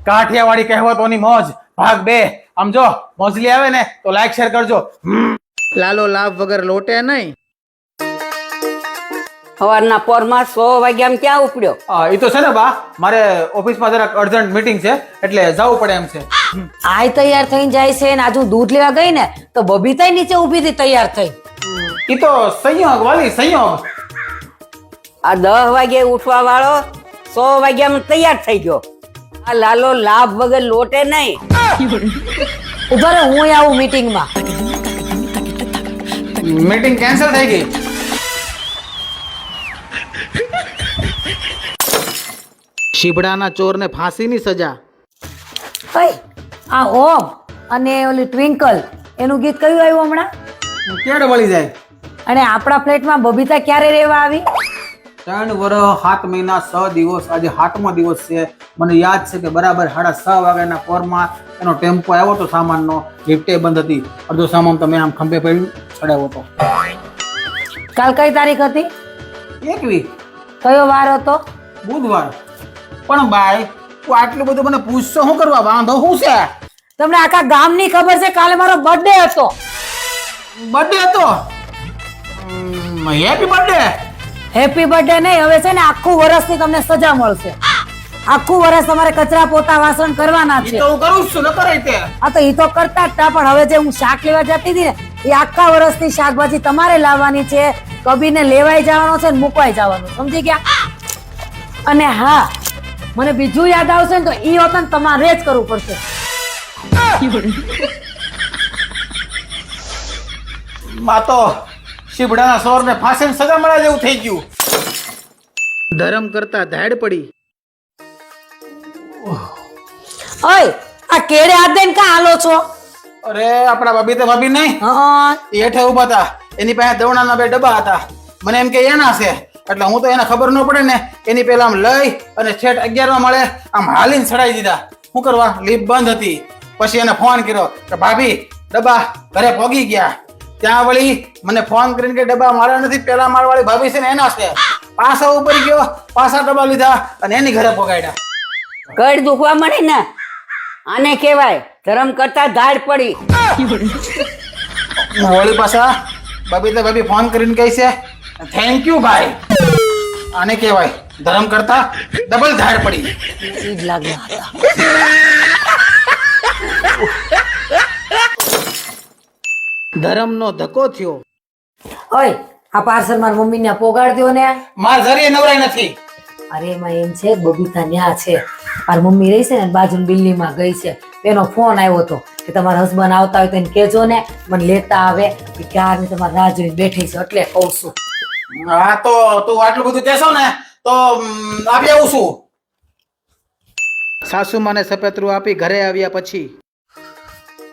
કાઠિયાવાડી કહેવતોની મોજ ભાગ 2 આમ જો મોજલી આવે ને તો લાઈક શેર કરજો. લાલો લાભ વગર લોટે નહીં. સવારના પોરમાં 100 વાગ્યામાં ક્યાં ઉપડ્યો? એ તો છે ને બા, મારે ઓફિસમાં જરાક અર્જન્ટ મીટિંગ છે એટલે જવું પડે એમ છે. આય તૈયાર થઈને જાય છે ને આજુ દૂધ લેવા ગઈ ને તો બબીતાય નીચે ઊભી હતી તૈયાર થઈ. એ તો સંયોગ વાલી સંયોગ. આ 10 વાગે ઉઠવા વાળો 100 વાગ્યામાં તૈયાર થઈ ગયો. આ લાલો લાભ વગર લોટે નહીં. ઉભા રહો, હું આવું મીટિંગમાં. મીટિંગ કેન્સલ થઈ ગઈ. શીબડાના ચોરને ફાંસીની સજા. ઓય, આ ઓમ અને ઓલી ટ્વિંકલ એનું ગીત કયું આવ્યું હમણાં? ક્યારે વળી જાય? અને આપણા ફ્લેટમાં બબીતા ક્યારે રહેવા આવી? 3 વર્ષ 7 મહિના 6 દિવસ, આજે 7મો દિવસ છે. મને યાદ છે કે બરાબર 6:30 વાગ્યાના પોરમાં એનો ટેમ્પો આવ્યો તો સામાનનો, લિફ્ટે બંધ હતી, અડધો સામાન તો મેં આમ ખંભે પડી ચડાવ્યો હતો. કાલ કઈ તારીખ હતી? 21 કયો વાર હતો? બુધવાર. પણ ભાઈ તું આટલું બધું મને પૂછશો શું કરવા? વાંધો શું છે? તમને આખા ગામની ખબર છે કાલે મારો બર્થડે હતો. બર્થડે હતો? Happy birthday. હેપી બર્થડે નહીં, હવે છે ને આખું વર્ષની તમને સજા મળશે. આખું વર્ષ તમારે કચરા પોતા વાસણ કરવાના ઈ છે. તો હું કરું જ છું, ન કરાય તે. હા તો ઈ તો કરતા જ હતા, પણ હવે જે હું શાક લેવા જતી હતી ને એ આખા વર્ષની શાકભાજી તમારે લાવવાની છે. કબીરને લેવાય જવાનો છે ને મૂકવાય જવાનું, સમજી ગયા? અને હા, મને બીજું યાદ આવશે ને તો ઈ વતન તમારે જ કરવું પડશે. માં તો શીબડાના સોરને ફાંસીની સજા મળે જેવું થઈ ગયું. ધર્મ કરતા ધાડ પડી. ઓય, આ કેડે હાથ દઈને કાં હાલો છો? અરે આપણા ભાભી તો ભાભી નહીં, હા, એ હેઠે ઉભા હતા, એની પાસે દવણાના 2 ડબ્બા હતા. મને એમ કે એના છે, એટલે હું તો એને ખબર ન પડે ને એની પેલા આમ લઈ અને છેટ 11 મળે આમ હાલીને ચડાવી દીધા. શું કરવા? લિફ્ટ બંધ હતી. પછી એને ફોન કર્યો કે ભાભી ડબ્બા ઘરે પહોંચી ગયા. ત્યાં વળી મને ફોન કરીને કે ડબ્બા મારા નથી, પેલા મારવાળી ભાભી છે ને એના છે. પાછા ઉપર ગયો, પાછા ડબ્બા લીધા અને એની ઘરે પહોંચાડ્યા. કડ દુખવા મળી ને, આને કહેવાય ધર્મ કરતા ધાડ પડી. વળી પાછા ભાભી ફોન કરીને કહે છે થેન્ક યુ ભાઈ. આને કહેવાય ધર્મ કરતા ડબલ ધાડ પડી. ઈ જ લાગ્યા હતા. ધર્મનો ધક્કો થયો. ઓય, આ પાર્સલ મારી મમ્મીને પોગાડ દ્યો ને. માર જરીએ નવરાઈ નથી. અરે એમાં એમ છે બબીતા ન્યા છે, મારી મમ્મી રહી છે ને બાજુની બિલ્ડીંગમાં ગઈ છે. એનો ફોન આવ્યો હતો કે તમારા હસબન્ડ આવતા હોય તો એને કહેજો ને મને લેતા આવે, કે ક્યારની તમારી રાહ જોઈને બેઠી છે એટલે કહું છું. હા તો તું આટલું બધું કહેશો ને તો આપી આવું છું. સાસુમાને સપેતરું આપી ઘરે આવ્યા પછી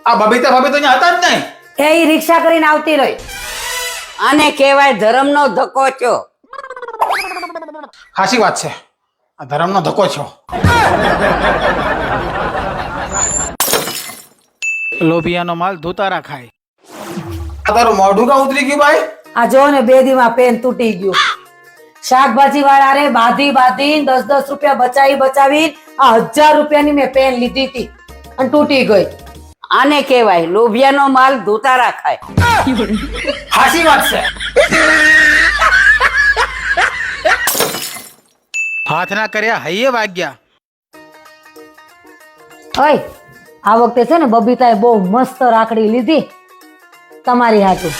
આ બબીતા ભાભી તો અહીંયા હતા જ નહીં. એ ઈ રિક્ષા કરીને આવતી રહી. આને કહેવાય ધર્મનો ધક્કો થયો. સાચી વાત છે, આ ધર્મનો ધક્કો છો. લોભિયાનો માલ ધોતારા ખાય. આ તારું મોઢું કા ઉતરી ગયું ભાઈ? આ જો ને 2 દીમાં પેન તૂટી ગયું. શાકભાજી વાળા રે બાંધી 10 રૂપિયા બચાવી આ 1000 રૂપિયાની મેં પેન લીધી હતી અને તૂટી ગઈ. આને કહેવાય લોભિયાનો માલ ધોતારા ખાય. સાચી વાત છે. હાથના કર્યા હૈયે વાગ્યા. ઓય, આ વખતે છે ને બબીતાએ બહુ મસ્ત રાખડી લીધી તમારી હાથું,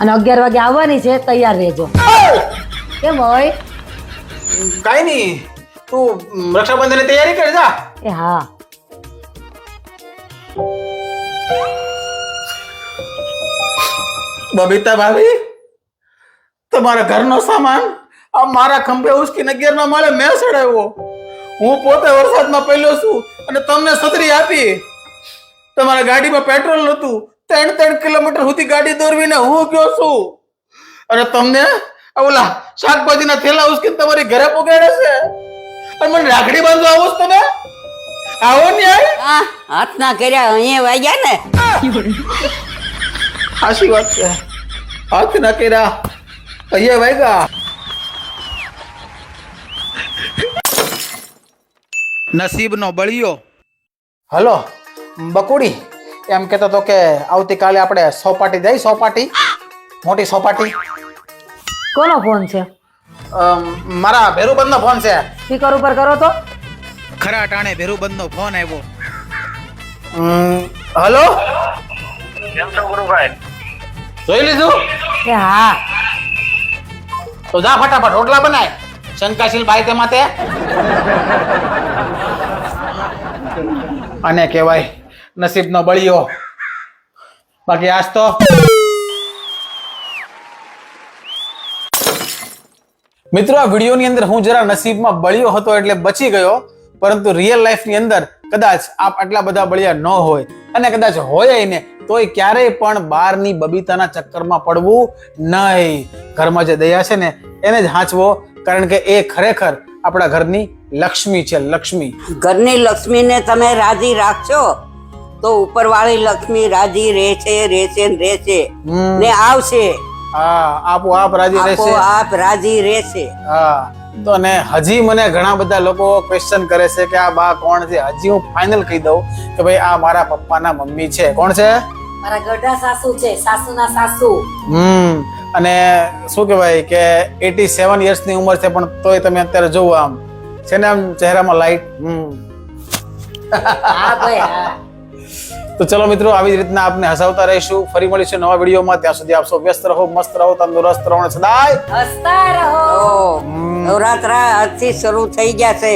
અને 11 વાગે આવવાની છે, તૈયાર રહેજો. કેમ હોય? કઈ નઈ, તું રક્ષાબંધનની તૈયારી કરી જા. એ હા, બબીતા ભાભી તમારા ઘરનો સામાન આ મારા ખંભે ઉસકીને 11 માળે મેં ચડાવ્યો. હું પોતે વરસાદમાં પહેલો છું અને તમને છત્રી આપી. તમારા ગાડીમાં પેટ્રોલ નતું, 3 કિલોમીટર સુધી ગાડી દોરવીને હું ગયો છું અને તમને ઓલા શાકભાજીના થેલા ઉસકીને તમારી ઘરે પહોંચાડે છે અને મને રાખડી બાંધવા આવો છો તમે? આવો ન્યાય. હાથના કર્યા અહીંયા વાગ્યા ને. સાચી વાત છે, હાથ ના કર્યા અહીંયા વાગ્યા. નસીબનો બળિયો. હલો બકુડી, એમ કહેતો તો કે આવતીકાલે આપણે સોપાટી જઈ, સોપાટી, મોટી સોપાટી. કોનો ફોન છે? મારા ભેરુબંધનો ફોન છે. સ્પીકર ઉપર કરો તો. ખરા ટાણે ભેરુબંધનો ફોન આવ્યો. હલો, જોઈ લીધું? કે હા. તો જા ફટાફટ રોટલા બનાય, શંકાશીલ બાઈ તેમાં તે. આને કહેવાય નસીબનો બળિયો. બાકી આજ તો મિત્રો આ વિડીયોની અંદર હું જરા નસીબમાં બળિયો હતો એટલે બચી ગયો, પરંતુ રિયલ લાઈફની અંદર કદાચ આપ આટલા બધા બળિયા ન હોય, અને કદાચ હોય ને તોય ક્યારેય પણ બહારની બબીતાના ચક્કરમાં પડવું નહીં. ઘરમાં જે દયા છે ને એને જ હાંચવો, કારણ કે એ ખરેખર આપણા ઘરની લક્ષ્મી છે, લક્ષ્મી. ઘરની લક્ષ્મીને તમે રાજી રાખશો તો ઉપરવાળી લક્ષ્મી રાજી રહેશે, રહેશે ને રહેશે ને આવશે. હા, આપોઆપ રાજી રહેશે. આપોઆપ રાજી રહેશે. હા, તો ને હજી મને ઘણા બધા લોકો ક્વેશ્ચન કરે છે કે આ બા કોણ છે. હજી હું ફાઇનલ કહી દઉં કે ભાઈ આ મારા પપ્પાના મમ્મી છે. કોણ છે? મારા ગઢા સાસુ છે, સાસુના સાસુ. અને શું કહેવાય કે 87 યર્સની ઉંમર છે, પણ તોય તમે અત્યારે જોવો આમ છે ને, આમ ચહેરામાં લાઈટ. હા ભાઈ હા. તો ચલો મિત્રો, આવી જ રીતના આપને હસાવતા રહીશું. ફરી મળીશું નવા વિડીયોમાં. ત્યાં સુધી આપ સૌ વ્યસ્ત રહો, મસ્ત રહો, તંદુરસ્ત રહો અને સદાય હસતા રહો. નવરાત્ર આજથી શરૂ થઈ ગયા છે.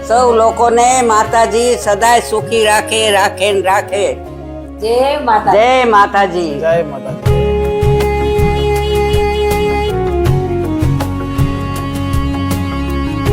સૌ લોકોને માતાજી સદાય સુખી રાખે, રાખે ને રાખે. જય માતા. જય માતાજી. જય માતાજી.